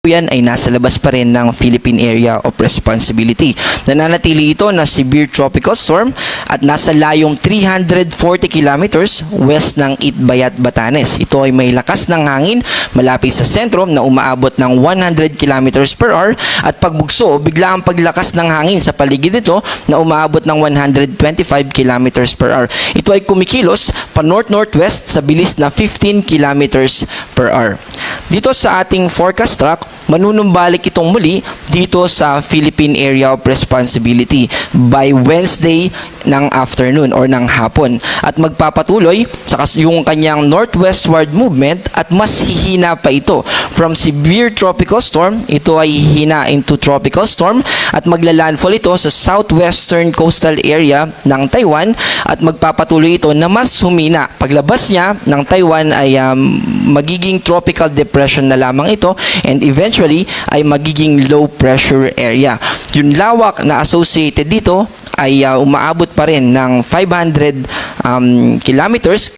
yan ay nasa labas pa rin ng Philippine Area of Responsibility. Nananatili ito na severe tropical storm at nasa layong 340 kilometers west ng Itbayat, Batanes. Ito ay may lakas ng hangin malapit sa sentro na umaabot ng 100 kilometers per hour at pagbugso, bigla ang paglakas ng hangin sa paligid nito na umaabot ng 125 kilometers per hour. Ito ay kumikilos pa north-northwest sa bilis na 15 kilometers per hour. Dito sa ating forecast track, manunumbalik itong muli dito sa Philippine Area of Responsibility by Wednesday ng afternoon or ng hapon at magpapatuloy sa yung kanyang northwestward movement at mas hihina pa ito. From severe tropical storm, ito ay hihina into tropical storm at maglalandfall ito sa southwestern coastal area ng Taiwan at magpapatuloy ito na mas humina. Paglabas niya ng Taiwan ay magiging tropical depression na lamang ito and eventually ay magiging low pressure area. Yung lawak na associated dito ay umaabot pa rin ng 500 kilometers